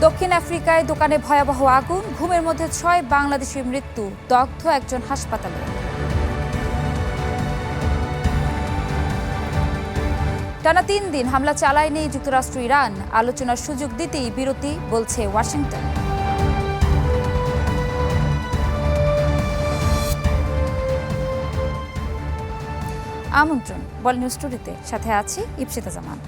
দক্ষিণ আফ্রিকায় দোকানে ভয়াবহ আগুন, ঘুমের মধ্যে ৬ বাংলাদেশি মৃত্যু, দগ্ধ একজন হাসপাতালে। টানা ৩ দিন হামলা চালায়নি যুক্তরাষ্ট্র ইরান, আলোচনার সুযোগ দিতেই বিরতি বলছে ওয়াশিংটন। আমন্ত্রণ বল নিউজ স্টুডিওতে, সাথে আছি ইপসিতা জামান।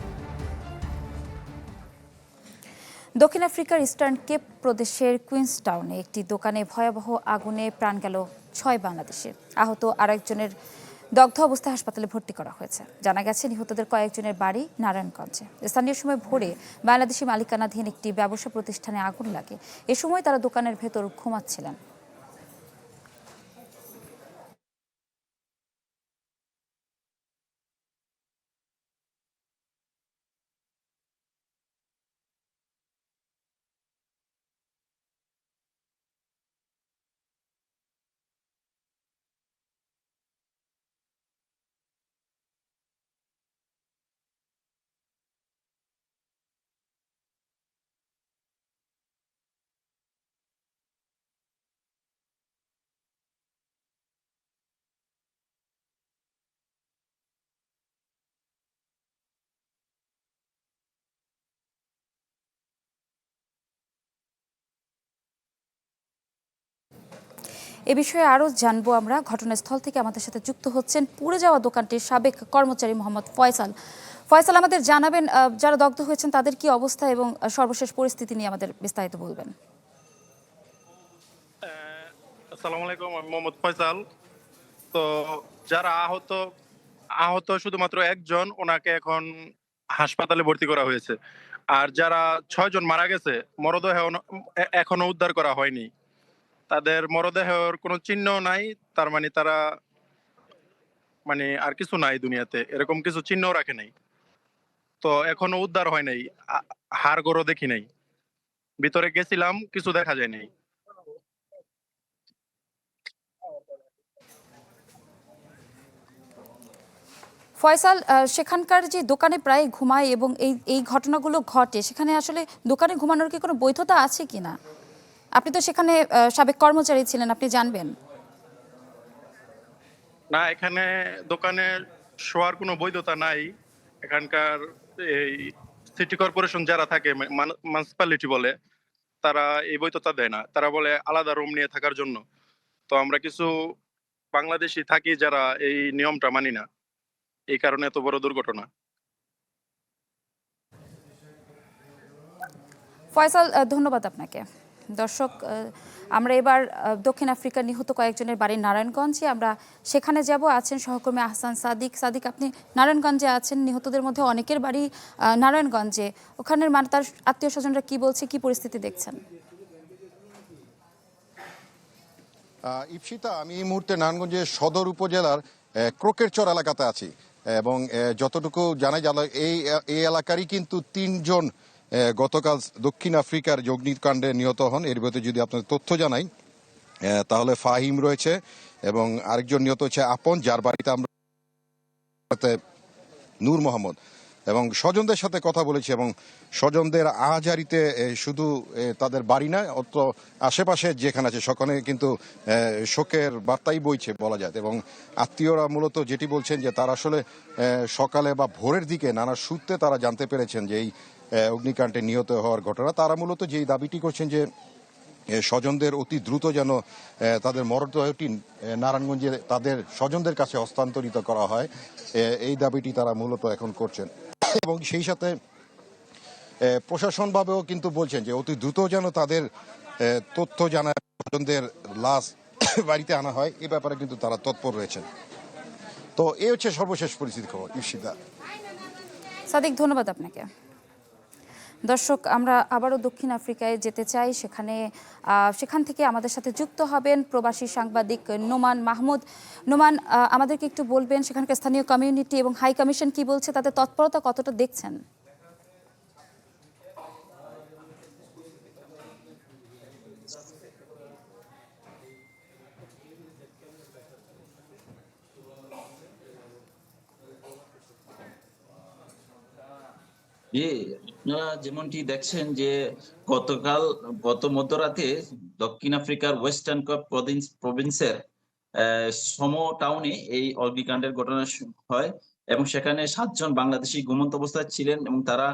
দক্ষিণ আফ্রিকার ইস্টার্ন কেপ প্রদেশের কুইন্সটাউনে একটি দোকানে ভয়াবহ আগুনে প্রাণ গেল ৬ বাংলাদেশের। আহত আরেকজনের দগ্ধ অবস্থায় হাসপাতালে ভর্তি করা হয়েছে। জানা গেছে নিহতদের কয়েকজনের বাড়ি নারায়ণগঞ্জে। স্থানীয় সময় ভোরে বাংলাদেশি মালিকানাধীন একটি ব্যবসা প্রতিষ্ঠানে আগুন লাগে। এ সময় তারা দোকানের ভেতর ঘুমাচ্ছিলেন। এ বিষয়ে আরও জানবো আমরা। ঘটনাস্থল থেকে আমাদের সাথে যুক্ত হচ্ছেন পুড়ে যাওয়া দোকানটির সাবেক কর্মচারী মোহাম্মদ ফয়সাল। ফয়সাল, আমাদের জানাবেন যারা দগ্ধ হয়েছেন তাদের কি অবস্থা এবং সর্বশেষ পরিস্থিতি নিয়ে আমাদের বিস্তারিত বলবেন। আসসালামু আলাইকুম, আমি মোহাম্মদ ফয়সাল। তো যারা আহত আহত শুধুমাত্র একজন, ওনাকে এখন হাসপাতালে ভর্তি করা হয়েছে। আর যারা ৬ জন মারা গেছে, মরদেহ এখনো উদ্ধার করা হয়নি। তাদের মরদেহের কোনো চিহ্ন নাই। তার মানে তারা আর কিছু নাই দুনিয়াতে, এরকম কিছু চিহ্ন রাখে নাই। তো এখনো উদ্ধার হয় নাই। হাড়গোড়ও দেখি নাই। ভিতরে গেছিলাম, কিছু দেখা যায় নাই। ফয়সাল, সেখানকার যে দোকানে প্রায় ঘুমায় এবং এই এই ঘটনাগুলো ঘটে, সেখানে আসলে দোকানে ঘুমানোর কি কোনো বৈধতা আছে কিনা? আপনি তো সেখানে সাবেক কর্মচারী ছিলেন, আপনি জানবেন। না, এখানে দোকানে শোয়ার কোনো বৈধতা নাই। এখানকার এই সিটি কর্পোরেশন যারা থাকে, মিউনিসিপ্যালিটি বলে, তারা এই বৈধতা দেয় না। তারা বলে আলাদা রুম নিয়ে থাকার জন্য। তো আমরা কিছু বাংলাদেশি থাকি যারা এই নিয়মটা মানি না, এই কারণে এত বড় দুর্ঘটনা। ফয়সাল, ধন্যবাদ আপনাকে। দর্শক, আমরা এবার দক্ষিণ আফ্রিকার নিহত কয়েকজনের বাড়ি নারায়ণগঞ্জে, আমরা সেখানে যাব। আছেন সহকর্মী আহসান সাদিক। সাদিক, আপনি নারায়ণগঞ্জে আছেন, নিহতদের মধ্যে অনেকের বাড়ি নারায়ণগঞ্জে। ওখানের তার আত্মীয় স্বজনরা কি বলছে, কি পরিস্থিতি দেখছেন? ইপসিতা, আমি এই মুহূর্তে নারায়ণগঞ্জের সদর উপজেলার ক্রোকেরচর এলাকাতে আছি এবং যতটুকু জানা গেল এই এলাকারই কিন্তু ৩ জন গতকাল দক্ষিণ আফ্রিকার যে অগ্নিকাণ্ডে নিহত হন। এর ভিতরে যদি আপনাদের তথ্য জানাই, তাহলে ফাহিম রয়েছে এবং আরেকজন নিহত হচ্ছে আপন, যার বাড়িতে আমরা নূর মোহাম্মদ, এবং স্বজনদের সাথে কথা বলেছি এবং স্বজনদের আহাজারিতে শুধু তাদের বাড়ি নয়, অত আশেপাশে যেখানে আছে সেখানে কিন্তু শোকের বার্তাই বইছে বলা যায়। এবং আত্মীয়রা মূলত যেটি বলছেন যে তারা আসলে সকালে বা ভোরের দিকে নানা সূত্রে তারা জানতে পেরেছেন যে এই অগ্নিকাণ্ডে নিহত হওয়ার ঘটনা। তারা মূলত যেই দাবিটি করছেন যে স্বজনদের অতি দ্রুত যেন তাদের মরদেহটি নারায়ণগঞ্জে তাদের স্বজনদের কাছে হস্তান্তরিত করা হয়, এই দাবিটি তারা মূলত এখন করছেন। এবং সেই সাথে প্রশাসনভাবেও কিন্তু বলছেন যে অতি দ্রুত যেন তাদের তথ্য জানায় স্বজনদের লাশ বাড়িতে আনা হয়, এ ব্যাপারে কিন্তু তারা তৎপর রয়েছেন। তো এই হচ্ছে সর্বশেষ পরিস্থিতি খবর। ঈশিতা। সাদিক, ধন্যবাদ আপনাকে। দর্শক, আমরা আবারও দক্ষিণ আফ্রিকায় যেতে চাই। সেখান থেকে আমাদের সাথে যুক্ত হবেন প্রবাসী সাংবাদিক নোমান মাহমুদ। নোমান, আমাদেরকে একটু বলবেন সেখানকার স্থানীয় কমিউনিটি এবং হাই কমিশন কি বলছে, তাদের তৎপরতা কতটা দেখছেন? আপনারা যেমনটি দেখছেন যে গত মধ্যরাতে দক্ষিণ আফ্রিকার ওয়েস্টার্ন কেপ প্রভিন্সের সম টাউনে এই অগ্নিকাণ্ডের ঘটনা হয় এবং সেখানে ৭ জন বাংলাদেশি ঘুমন্ত অবস্থায় ছিলেন এবং তারা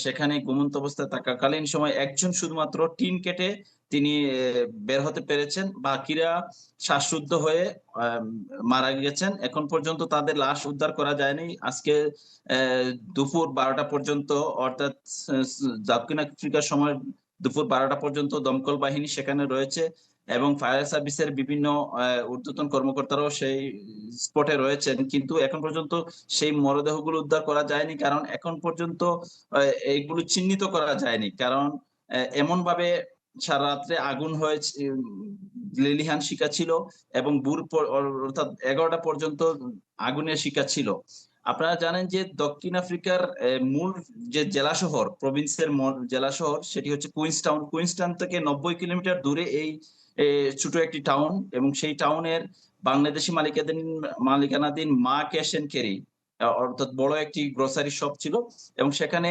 সেখানে ঘুমন্ত অবস্থায় থাকাকালীন সময় একজন শুধুমাত্র টিন কেটে তিনি বের হতে পেরেছেন, বাকিরা শ্বাসরুদ্ধ হয়ে মারা গেছেন। এখন পর্যন্ত তাদের লাশ উদ্ধার করা যায়নি। আজকে দুপুর ১২টা পর্যন্ত, অর্থাৎ দক্ষিণ আফ্রিকার সময় দুপুর ১২টা পর্যন্ত দমকল বাহিনী সেখানে রয়েছে এবং ফায়ার সার্ভিসের বিভিন্ন ঊর্ধ্বতন কর্মকর্তারাও সেই স্পটে রয়েছেন, কিন্তু এখন পর্যন্ত সেই মরদেহগুলো উদ্ধার করা যায়নি, কারণ এখন পর্যন্ত এইগুলো চিহ্নিত করা যায়নি, কারণ এমন ভাবে সারা রাত্রে আগুন হয়েছে, লেলিহান শিখা ছিল এবং অর্থাৎ ১১টা পর্যন্ত আগুনের শিখা ছিল। আপনারা জানেন যে দক্ষিণ আফ্রিকার মূল যে জেলা শহর, প্রভিন্সের জেলা শহর, সেটি হচ্ছে কুইন্সটাউন। কুইন্সটাউন থেকে ৯০ কিলোমিটার দূরে এই ছোট একটি টাউন এবং সেই টাউনের বাংলাদেশি মালিকানাধীন মা ক্যাশ এন্ড ক্যারি অর্থাৎ বড় একটি গ্রোসারি শপ ছিল এবং সেখানে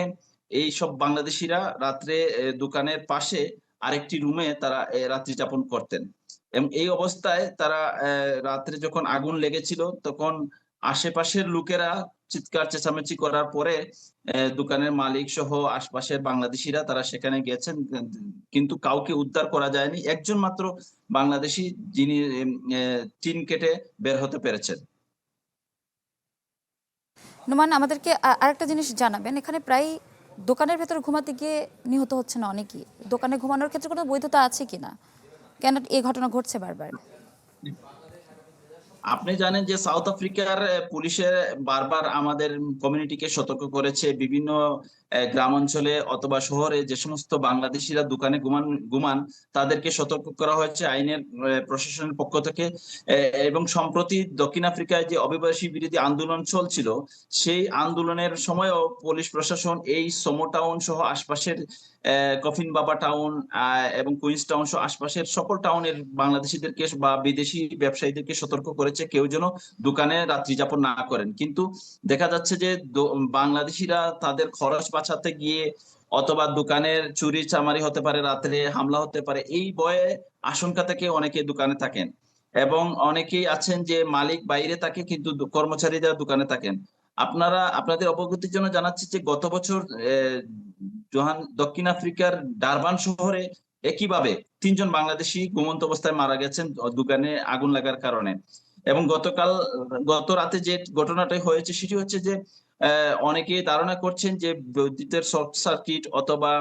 এই সব বাংলাদেশিরা রাত্রে দোকানের পাশে আরেকটি রুমে তারা রাত্রি যাপন করতেন এবং এই অবস্থায় তারা রাত্রে যখন আগুন লেগেছিল তখন আশেপাশের লোকেরা চিৎকার চেঁচামেচি করার পরে দোকানের মালিক সহ আশপাশের বাংলাদেশিরা তারা সেখানে গেছেন, কিন্তু কাউকে উদ্ধার করা যায়নি। একজন মাত্র বাংলাদেশি যিনি টিন কেটে বের হতে পেরেছেন। নোমান, আমাদেরকে আরেকটা জিনিস জানাবেন, এখানে প্রায় দোকানের ভেতর ঘুমাতে গিয়ে নিহত হচ্ছে না অনেকেই, দোকানে ঘুমানোর ক্ষেত্রে কোনো বৈধতা আছে কিনা, কেন এই ঘটনা ঘটছে বারবার? আপনি জানেন যে সাউথ আফ্রিকার পুলিশের বারবার আমাদের কমিউনিটিকে সতর্ক করেছে, বিভিন্ন গ্রাম অঞ্চলে অথবা শহরে যে সমস্ত বাংলাদেশিরা দোকানে ঘুমান তাদেরকে সতর্ক করা হয়েছে আইনের প্রশাসনের পক্ষ থেকে। এবং সম্প্রতি দক্ষিণ আফ্রিকায় যে অভিবাসী বিরোধী আন্দোলন চলছিল, সেই আন্দোলনের সময়ও পুলিশ প্রশাসন এই সমো টাউন সহ আশপাশের কফিন বাবা টাউন এবং কুইন্স টাউন সহ আশপাশের সকল টাউনের বাংলাদেশিদেরকে বা বিদেশি ব্যবসায়ীদেরকে সতর্ক করেছে কেউ যেন দোকানে রাত্রি যাপন না করেন। কিন্তু দেখা যাচ্ছে যে বাংলাদেশিরা তাদের খরচ বাঁচাতে গিয়ে অথবা দোকানের চুরি চামারি হতে পারে, রাত্রে হামলা হতে পারে, এই ভয়ে আশঙ্কা থেকে অনেকে দোকানে থাকেন এবং অনেকেই আছেন যে মালিক বাইরে থাকে কিন্তু কর্মচারীরা দোকানে থাকেন। আপনাদের অবগতির জন্য জানাচ্ছি যে গত বছর দক্ষিণ আফ্রিকার ডারবান শহরে একইভাবে ৩ জন বাংলাদেশি ঘুমন্ত অবস্থায় মারা গেছেন দোকানে আগুন লাগার কারণে। এবং গত রাতে যে ঘটনাটা হয়েছে সেটি হচ্ছে যে অনেকে ধারণা করছেন যে বৈদ্যুতের শর্ট সার্কিট অথবা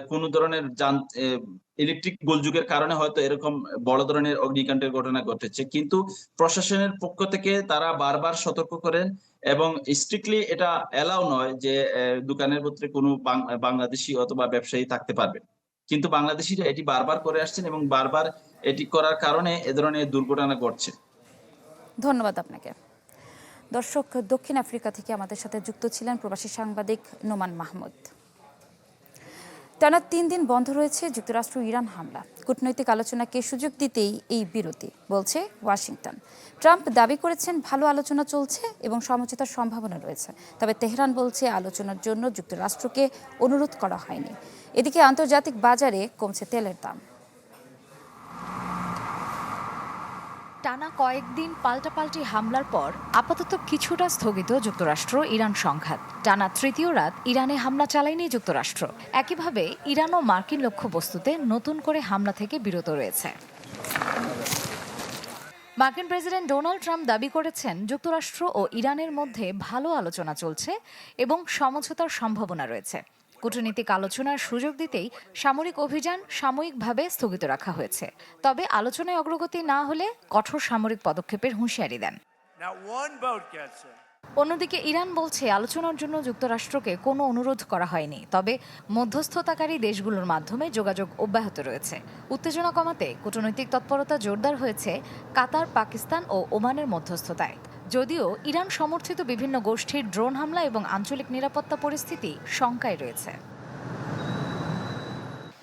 কোন ধরনের ইলেকট্রিক গোলযোগের কারণে হয়তো এরকম বড় ধরনের অগ্নিকাণ্ডের ঘটনা ঘটেছে, কিন্তু প্রশাসনের পক্ষ থেকে তারা বারবার সতর্ক করেন এবং স্ট্রিক্টলি এটা এলাও নয় যে দোকানের ভিতরে কোনো বাংলাদেশি অথবা ব্যবসায়ী থাকতে পারবে, কিন্তু বাংলাদেশিরা এটি বারবার করে আসছেন এবং বারবার এটি করার কারণে এ ধরনের দুর্ঘটনা ঘটছে। ধন্যবাদ আপনাকে। দর্শক, দক্ষিণ আফ্রিকা থেকে আমাদের সাথে যুক্ত ছিলেন প্রবাসী সাংবাদিক নোমান মাহমুদ। টানা ৩ দিন বন্ধ রয়েছে যুক্তরাষ্ট্র ইরান হামলা। কূটনৈতিক আলোচনাকে সুযোগ দিতেই এই বিরতি, বলছে ওয়াশিংটন। ট্রাম্প দাবি করেছেন ভালো আলোচনা চলছে এবং সমঝোতার সম্ভাবনা রয়েছে, তবে তেহরান বলছে আলোচনার জন্য যুক্তরাষ্ট্রকে অনুরোধ করা হয়নি। এদিকে আন্তর্জাতিক বাজারে কমছে তেলের দাম। টানা কয়েকদিন পাল্টাপাল্টি হামলার পর আপাতত কিছুটা স্থগিত যুক্তরাষ্ট্র ইরান সংঘাত। টানা তৃতীয় রাত ইরানে হামলা চালায়নি যুক্তরাষ্ট্র। একইভাবে ইরানও মার্কিন লক্ষ্যবস্তুতে নতুন করে হামলা থেকে বিরত রয়েছে। মার্কিন প্রেসিডেন্ট ডোনাল্ড ট্রাম্প দাবি করেছেন যুক্তরাষ্ট্র ও ইরানের মধ্যে ভালো আলোচনা চলছে এবং সমঝোতার সম্ভাবনা রয়েছে। কূটনৈতিক আলোচনার সুযোগ দিতেই সামরিক অভিযান সাময়িকভাবে স্থগিত রাখা হয়েছে, তবে আলোচনায় অগ্রগতি না হলে কঠোর সামরিক পদক্ষেপের হুঁশিয়ারি দেন। অন্যদিকে ইরান বলছে আলোচনার জন্য যুক্তরাষ্ট্রকে কোনো অনুরোধ করা হয়নি, তবে মধ্যস্থতাকারী দেশগুলোর মাধ্যমে যোগাযোগ অব্যাহত রয়েছে। উত্তেজনা কমাতে কূটনৈতিক তৎপরতা জোরদার হয়েছে কাতার, পাকিস্তান ও ওমানের মধ্যস্থতায়। যদিও ইরান সমর্থিত বিভিন্ন গোষ্ঠীর ড্রোন হামলা এবং আঞ্চলিক নিরাপত্তা পরিস্থিতি শঙ্কায় রয়েছে।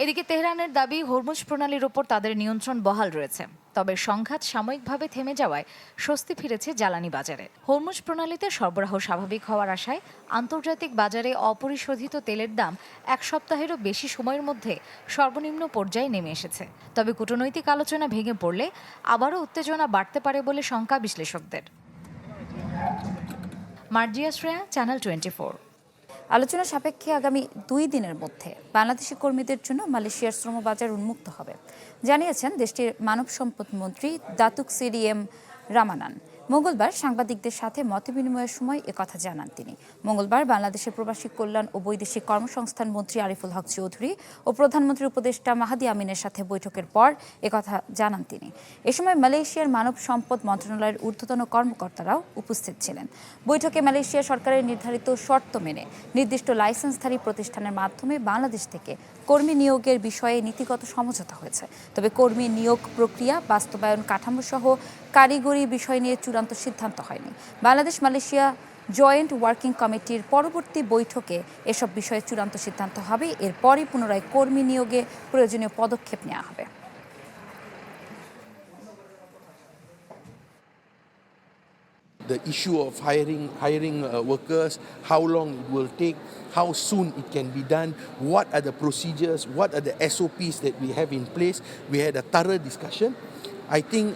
এদিকে তেহরানের দাবি হরমুজ প্রণালীর ওপর তাদের নিয়ন্ত্রণ বহাল রয়েছে। তবে সংঘাত সাময়িকভাবে থেমে যাওয়ায় স্বস্তি ফিরেছে জ্বালানি বাজারে। হরমুজ প্রণালীতে সরবরাহ স্বাভাবিক হওয়ার আশায় আন্তর্জাতিক বাজারে অপরিশোধিত তেলের দাম এক সপ্তাহেরও বেশি সময়ের মধ্যে সর্বনিম্ন পর্যায়ে নেমে এসেছে। তবে কূটনৈতিক আলোচনা ভেঙে পড়লে আবারও উত্তেজনা বাড়তে পারে বলে শঙ্কা বিশ্লেষকদের। মার্জিয়া শ্রেয়া, চ্যানেল 24। আলোচনা সাপেক্ষে আগামী 2 দিনের মধ্যে বাংলাদেশি কর্মীদের জন্য মালয়েশিয়ার শ্রমবাজার উন্মুক্ত হবে, জানিয়েছেন দেশটির মানব সম্পদ মন্ত্রী দাতুক সিরি এম রামানান। মঙ্গলবার সাংবাদিকদের সাথে মতবিনিময়ের সময় একথা জানান তিনি। মঙ্গলবার বাংলাদেশের প্রবাসী কল্যাণ ও বৈদেশিক কর্মসংস্থান মন্ত্রী আরিফুল হক চৌধুরী ও প্রধানমন্ত্রীর উপদেষ্টা মাহাদি আমিনের সাথে বৈঠকের পর একথা জানান তিনি। এ সময় মালয়েশিয়ার মানব সম্পদ মন্ত্রণালয়ের ঊর্ধ্বতন কর্মকর্তারাও উপস্থিত ছিলেন। বৈঠকে মালয়েশিয়া সরকারের নির্ধারিত শর্ত মেনে নির্দিষ্ট লাইসেন্সধারী প্রতিষ্ঠানের মাধ্যমে বাংলাদেশ থেকে কর্মী নিয়োগের বিষয়ে নীতিগত সমঝোতা হয়েছে। তবে কর্মী নিয়োগ প্রক্রিয়া, বাস্তবায়ন কাঠামো সহ কারিগরি বিষয় নিয়ে চূড়ান্ত সিদ্ধান্ত হয়নি। বাংলাদেশ মালয়েশিয়া জয়েন্ট ওয়ার্কিং কমিটির পরবর্তী বৈঠকে এসব বিষয়ে চূড়ান্ত সিদ্ধান্ত হবে। এরপরই পুনরায় কর্মী নিয়োগে প্রয়োজনীয় পদক্ষেপ নেওয়া হবে। The issue of hiring workers, how long it will take, how soon it can be done, what are the procedures, what are the SOPs that we have in place. We had a thorough discussion. I think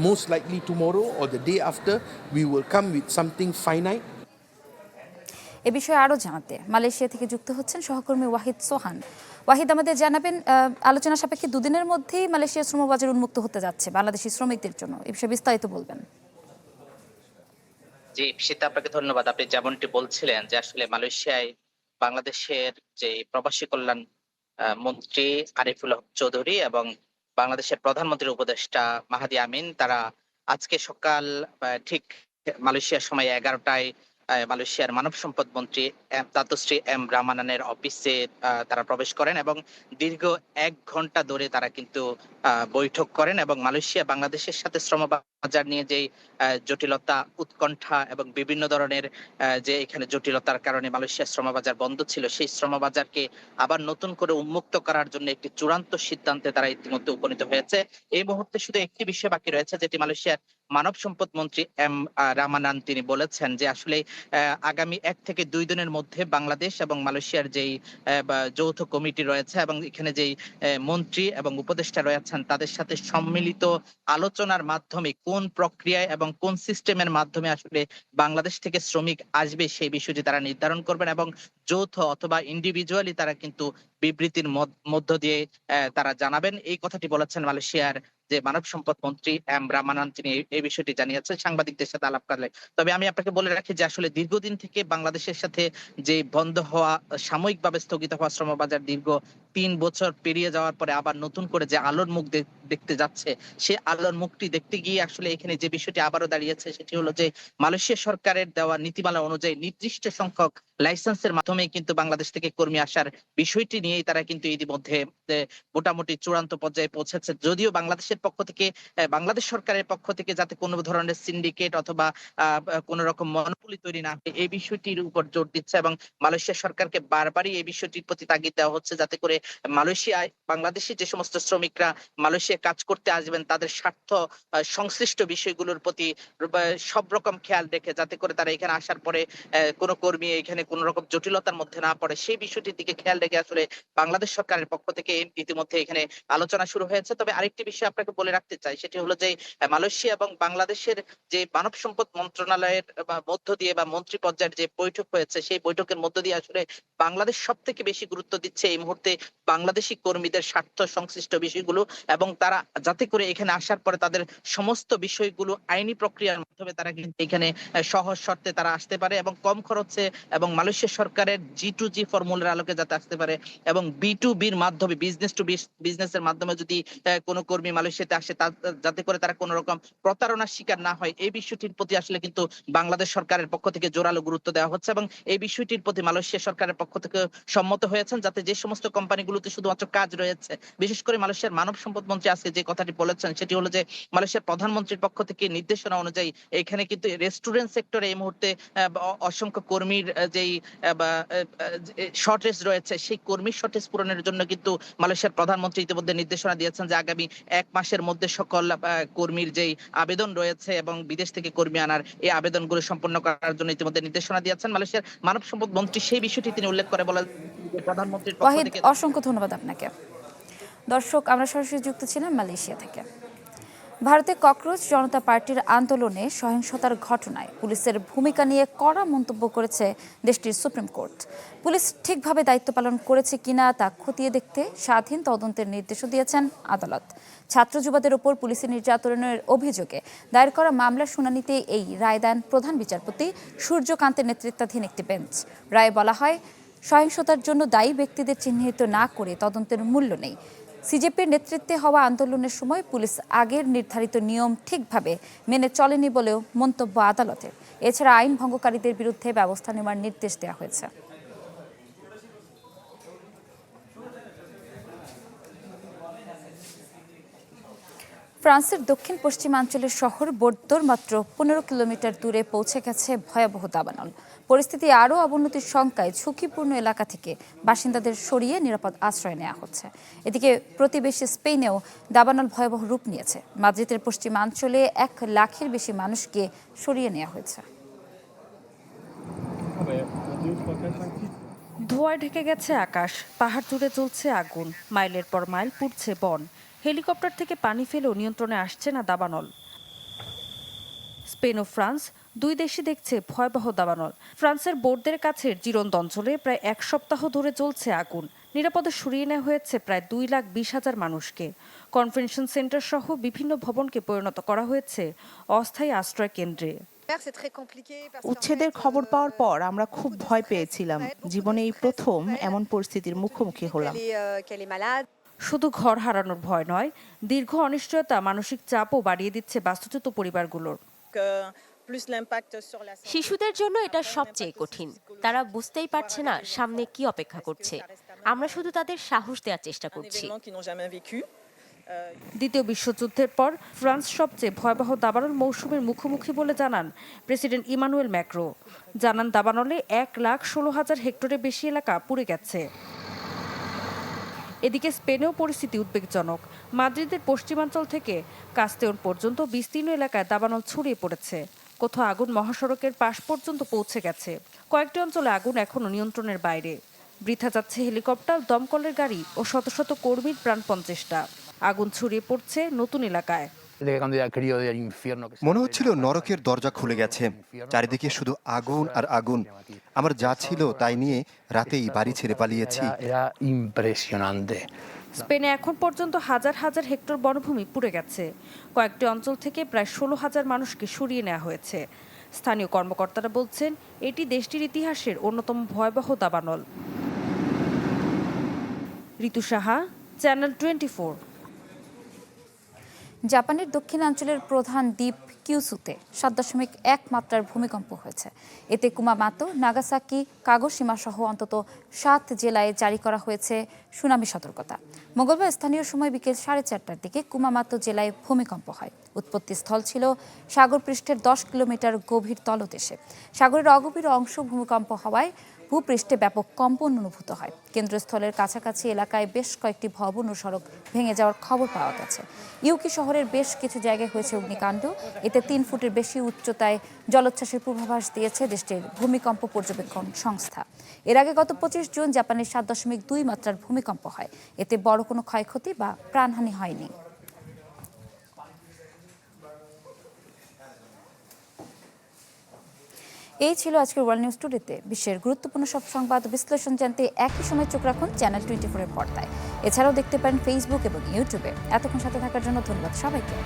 most likely tomorrow or the day after, we will come with something finite. এ বিষয়ে আরও জানাতে Malaysia থেকে যুক্ত হচ্ছেন সহকর্মী ওয়াহিদ সোহান। ওয়াহিদ, আমাদের জানাবেন, আলোচনা সাপেক্ষে 2 দিনের মধ্যেই মালয়েশিয়ার শ্রমবাজার উন্মুক্ত হতে যাচ্ছে বাংলাদেশি শ্রমিকদের জন্য। এ বিষয়ে বিস্তারিত বলবেন। জি, সেটা আপনাকে ধন্যবাদ। আপনি যেমনটি বলছিলেন যে আসলে মালয়েশিয়ায় বাংলাদেশের যে প্রবাসী কল্যাণ মন্ত্রী আরিফুল হক চৌধুরী এবং বাংলাদেশের প্রধানমন্ত্রীর উপদেষ্টা মাহাদি আমিন তারা আজকে সকাল ঠিক মালয়েশিয়ার সময় 11টায় মালয়েশিয়ার মানব সম্পদ মন্ত্রী দাতুশ্রী এম রামানানের অফিসে তারা প্রবেশ করেন এবং দীর্ঘ 1 ঘন্টা ধরে তারা কিন্তু বৈঠক করেন এবং মালয়েশিয়া বাংলাদেশের সাথে শ্রমবাজার নিয়ে যে জটিলতা, উৎকণ্ঠা এবং বিভিন্ন ধরনের যে এখানে জটিলতার কারণে মালয়েশিয়ার শ্রমবাজার বন্ধ ছিল, সেই শ্রমবাজারকে আবার নতুন করে উন্মুক্ত করার জন্য একটি চূড়ান্ত সিদ্ধান্তে তারা ইতিমধ্যে উপনীত হয়েছে। এই মুহূর্তে শুধু একটি বিষয় বাকি রয়েছে, যেটি মালয়েশিয়ার মানব সম্পদ মন্ত্রী এম রামানান তিনি বলেছেন যে আসলে আগামী 1 থেকে 2 দিনের মধ্যে বাংলাদেশ এবং মালয়েশিয়ার যেই যৌথ কমিটি রয়েছে এবং এখানে যেই মন্ত্রী এবং উপদেষ্টা রয়েছেন তাদের সাথে সম্মিলিত আলোচনার মাধ্যমে কোন প্রক্রিয়ায় এবং কোন সিস্টেমের মাধ্যমে আসলে বাংলাদেশ থেকে শ্রমিক আসবে সেই বিষয়টি তারা নির্ধারণ করবেন এবং যৌথ অথবা ইন্ডিভিজুয়ালি তারা কিন্তু বিবৃতির মধ্য দিয়ে তারা জানাবেন। এই কথাটি বলেছেন মালয়েশিয়ার যে মানব সম্পদ মন্ত্রী এম রামানান, তিনি এই বিষয়টি জানিয়েছেন সাংবাদিকদের সাথে আলাপকালে। তবে আমি আপনাকে বলে রাখি যে আসলে দীর্ঘদিন থেকে বাংলাদেশের সাথে যে বন্ধ হওয়া, সাময়িকভাবে স্থগিত হওয়া শ্রমবাজার দীর্ঘ 3 বছর পেরিয়ে যাওয়ার পরে আবার নতুন করে যে আলোর মুখ দেখতে যাচ্ছে, সে আলোর মুখটি দেখতে গিয়ে আসলে এখানে যে বিষয়টি আবারও দাঁড়িয়েছে সেটি হলো যে মালয়েশিয়া সরকারের দেওয়া নীতিমালা অনুযায়ী নির্দিষ্ট সংখ্যক লাইসেন্সের মাধ্যমে কিন্তু বাংলাদেশ থেকে কর্মী আসার বিষয়টি নিয়েই তারা কিন্তু ইতিমধ্যে মোটামুটি চূড়ান্ত পর্যায়ে পৌঁছেছে। যদিও বাংলাদেশের পক্ষ থেকে, বাংলাদেশ সরকারের পক্ষ থেকে যাতে কোনো ধরনের সিন্ডিকেট অথবা কোন রকম মনোপলি তৈরি না হয় এই বিষয়টির উপর জোর দিচ্ছে এবং মালয়েশিয়া সরকারকে বারবারই এই বিষয়টির প্রতি তাগিদ দেওয়া হচ্ছে যাতে করে মালয়েশিয়ায় বাংলাদেশি যে সমস্ত শ্রমিকরা মালয়েশিয়া কাজ করতে আসবেন তাদের স্বার্থ সংশ্লিষ্ট বিষয়গুলোর প্রতি সব রকম খেয়াল রেখে যাতে করে তারা এখানে আসার পরে কোনো কর্মী এখানে কোন রকম জটিলতার মধ্যে না পড়ে সেই বিষয়টির দিকে খেয়াল রেখে আসলে বাংলাদেশ সরকারের পক্ষ থেকে ইতিমধ্যে এখানে আলোচনা শুরু হয়েছে। তবে আরেকটি বিষয় আপনাকে বলে রাখতে চাই, সেটি হলো যে মালয়েশিয়া এবং বাংলাদেশের যে মানব সম্পদ মন্ত্রণালয়ের মধ্য দিয়ে বা মন্ত্রী পর্যায়ের যে বৈঠক হয়েছে সেই বৈঠকের মধ্য দিয়ে আসলে বাংলাদেশ সব থেকে বেশি গুরুত্ব দিচ্ছে এই মুহূর্তে বাংলাদেশি কর্মীদের স্বার্থ সংশ্লিষ্ট বিষয়গুলো এবং তারা যাতে করে এখানে আসার পরে তাদের সমস্ত বিষয়গুলো আইনি প্রক্রিয়ার মাধ্যমে তারা কিন্তু এখানে সহজ শর্তে তারা আসতে পারে এবং কম খরচে এবং মালয়েশিয়া সরকারের G2G ফর্মুলার আলোকে যাতে আসতে পারে এবং B2Bর মাধ্যমে, বিজনেস টু বিজনেসের মাধ্যমে যদি কোনো কর্মী মালয়েশিয়াতে আসে যাতে করে তারা কোনো রকম প্রতারণার শিকার না হয় এই বিষয়টির প্রতি আসলে কিন্তু বাংলাদেশ সরকারের পক্ষ থেকে জোরালো গুরুত্ব দেওয়া হচ্ছে এবং এই বিষয়টির প্রতি মালয়েশিয়া সরকারের পক্ষ থেকে সম্মত হয়েছেন যাতে যে সমস্ত কোম্পানিগুলোতে শুধুমাত্র কাজ রয়েছে, বিশেষ করে মালয়েশিয়ার মানব সম্পদ মন্ত্রী আজকে যে কথাটি বলেছেন সেটি হলো যে মালয়েশিয়ার প্রধানমন্ত্রীর পক্ষ থেকে নির্দেশনা অনুযায়ী এখানে কিন্তু রেস্টুরেন্ট সেক্টরে এই মুহূর্তে অসংখ্য কর্মীর যেই শর্টেজ রয়েছে সেই কর্মী শর্টেজ পূরণের জন্য কিন্তু মালয়েশিয়ার প্রধানমন্ত্রী ইতিমধ্যে নির্দেশনা দিয়েছেন যে আগামী 1 মাসের মধ্যে সকল কর্মীর যেই আবেদন রয়েছে এবং বিদেশ থেকে কর্মী আনার এই আবেদনগুলো সম্পন্ন করার জন্য ইতিমধ্যে নির্দেশনা দিয়েছেন মালয়েশিয়ার মানব সম্পদ মন্ত্রী। সেই বিষয়টি তিনি উল্লেখ করে বলেন যে প্রধানমন্ত্রীর পক্ষ ওয়াহিদ, থেকে। অসংখ্য ধন্যবাদ আপনাকে। দর্শক, আমরা সরাসরি যুক্ত ছিলাম মালয়েশিয়া থেকে। ভারতে ককরোচ জনতা পার্টির আন্দোলনে সহিংসতার ঘটনায় পুলিশের ভূমিকা নিয়ে কড়া মন্তব্য করেছে দেশটির সুপ্রিম কোর্ট। পুলিশ ঠিকভাবে দায়িত্ব পালন করেছে কিনা তা খতিয়ে দেখতে স্বাধীন তদন্তের নির্দেশও দিয়েছেন আদালত। ছাত্র যুবদের ওপর পুলিশি নির্যাতনের অভিযোগে দায়ের করা মামলার শুনানিতে এই রায় দেন প্রধান বিচারপতি সূর্যকান্তের নেতৃত্বাধীন একটি বেঞ্চ। রায়ে বলা হয়, সহিংসতার জন্য দায়ী ব্যক্তিদের চিহ্নিত না করে তদন্তের মূল্য নেই। সিজেপির নেতৃত্বে হওয়া আন্দোলনের সময় পুলিশ আগের নির্ধারিত নিয়ম ঠিকভাবে মেনে চলেনি বলেও মন্তব্য আদালতের। এছাড়া আইন ভঙ্গকারীদের বিরুদ্ধে ব্যবস্থা নেওয়ার নির্দেশ দেওয়া হয়েছে। ফ্রান্সের দক্ষিণ পশ্চিমাঞ্চলের শহর বোর্দোর মাত্র 15 কিলোমিটার দূরে পৌঁছে গেছে ভয়াবহ দাবানল। পরিস্থিতি আরও অবনতির শঙ্কায় ঝুঁকিপূর্ণ এলাকা থেকে বাসিন্দাদের সরিয়ে নিরাপদ আশ্রয় নেওয়া হচ্ছে। এদিকে প্রতিবেশী স্পেনেও দাবানল ভয়াবহ রূপ নিয়েছে। মাদ্রিদের পশ্চিমাঞ্চলে 1 লাখের বেশি মানুষকে সরিয়ে নেওয়া হয়েছে। ধোঁয়ায় ঢেকে গেছে আকাশ, পাহাড় জুড়ে চলছে আগুন, মাইলের পর মাইল পুড়ছে বন। হেলিকপ্টার থেকে পানি ফেলেও নিয়ন্ত্রণে আসছে না দাবানল। স্পেন ও ফ্রান্স দুই দেশই দেখছে ভয়াবহ দাবানল। ফ্রান্সের বোর্দের কাছের জিরোন্দ অঞ্চলে প্রায় 1 সপ্তাহ ধরে চলছে আগুন। নিরাপদে সরিয়ে নেওয়া হয়েছে প্রায় 2,20,000 মানুষকে। কনভেনশন সেন্টার সহ বিভিন্ন ভবনকে পরিণত করা হয়েছে অস্থায়ী আশ্রয় কেন্দ্রে। উচ্ছেদের খবর পাওয়ার পর আমরা খুব ভয় পেয়েছিলাম। জীবনে এই প্রথম এমন পরিস্থিতির মুখোমুখি হলাম। শুধু ঘর হারানোর ভয় নয়, দীর্ঘ অনিশ্চয়তা মানসিক চাপও বাড়িয়ে দিচ্ছে বাস্তুচ্যুত পরিবারগুলোর। শিশুদের জন্য এটা সবচেয়ে কঠিন। তারা বুঝতেই পারছে না সামনে কি অপেক্ষা করছে। আমরা শুধু তাদের সাহস দেওয়ার চেষ্টা করছি। দ্বিতীয় বিশ্বযুদ্ধের পর ফ্রান্স সবচেয়ে ভয়াবহ দাবানল মৌসুমের মুখোমুখি বলে জানান প্রেসিডেন্ট ইমানুয়েল ম্যাক্রো। জানান দাবানলে 1,16,000 হেক্টরের বেশি এলাকা পুড়ে গেছে। এদিকে স্পেনেও পরিস্থিতি উদ্বেগজনক। মাদ্রিদের পশ্চিমাঞ্চল থেকে কাস্তেওন পর্যন্ত বিস্তীর্ণ এলাকায় দাবানল ছড়িয়ে পড়েছে। কোথাও আগুন মহাসড়কের পাশ পর্যন্ত পৌঁছে গেছে। কয়েকটি অঞ্চলে আগুন এখনো নিয়ন্ত্রণের বাইরে। বৃথা যাচ্ছে হেলিকপ্টার, দমকলের গাড়ি ও শত শত কর্মীর প্রাণপণ চেষ্টা। আগুন ছড়িয়ে পড়ছে নতুন এলাকায়। মনে হচ্ছিল নরকের দরজা খুলে গেছে। চারিদিকে শুধু আগুন আর আগুন। আমার যা ছিল তাই নিয়ে রাতেই বাড়ি ছেড়ে পালিয়েছি। স্পেনে এখন পর্যন্ত হাজার হাজার হেক্টর বনভূমি পুড়ে গেছে। কয়েকটি অঞ্চল থেকে প্রায় 16,000 মানুষকে সরিয়ে নেওয়া হয়েছে। স্থানীয় কর্মকর্তারা বলছেন এটি দেশটির ইতিহাসের অন্যতম ভয়াবহ দাবানল। ঋতু সাহা, চ্যানেল 24। জাপানের দক্ষিণাঞ্চলের প্রধান দ্বীপ কিউসুতে 7.1 মাত্রার ভূমিকম্প হয়েছে। এতে কুমামাতো, নাগাসাকি, কাগোশিমা সহ অন্তত 7 জেলায় জারি করা হয়েছে সুনামি সতর্কতা। মঙ্গলবার স্থানীয় সময় বিকেল 4:30টার দিকে কুমামাতো জেলায় ভূমিকম্প হয়। উৎপত্তিস্থল ছিল সাগরপৃষ্ঠের 10 কিলোমিটার গভীর তলদেশে। সাগরের অগভীর অংশ ভূমিকম্প হওয়ায় ভূপৃষ্ঠে ব্যাপক কম্পন অনুভূত হয়। কেন্দ্রস্থলের কাছাকাছি এলাকায় বেশ কয়েকটি ভবন ও সড়ক ভেঙে যাওয়ার খবর পাওয়া গেছে। ইউকি শহরের বেশ কিছু জায়গায় হয়েছে অগ্নিকাণ্ড। এতে 3 ফুটের বেশি উচ্চতায় জলোচ্ছ্বাসের পূর্বাভাস দিয়েছে দেশটির ভূমিকম্প পর্যবেক্ষণ সংস্থা। এর আগে গত 25 জুন জাপানের 7.2 মাত্রার ভূমিকম্প হয়। এতে বড় কোনো ক্ষয়ক্ষতি বা প্রাণহানি হয়নি। এই ছিল আজকের ওয়ার্ল্ড নিউজ টুডেতে। বিশ্বের গুরুত্বপূর্ণ সব সংবাদ বিশ্লেষণ জানতে একই সময় চোখ রাখুন চ্যানেল 24 এর পর্দায়। এছাড়াও দেখতে পারেন ফেসবুক এবং ইউটিউবে। এতক্ষণ সাথে থাকার জন্য ধন্যবাদ সবাইকে।